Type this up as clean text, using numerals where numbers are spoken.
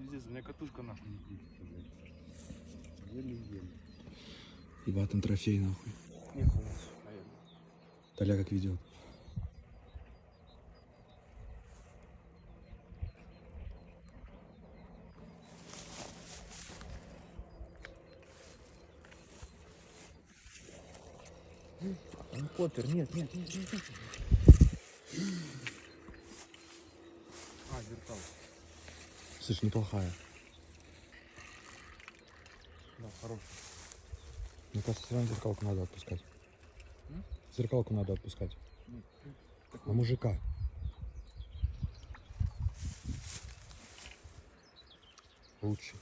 Пиздец, у меня катушка нахуй не крутится, блядь. Еле-еле. Ебать, там трофей нахуй. Нет, у нас, наверное. Толя как ведет. Поппер, нет. А, зеркал. Слышь, неплохая. Да, хороший. Мне кажется, все равно зеркалку надо отпускать. М? Зеркалку надо отпускать. Ну, На такой. мужика. Лучше.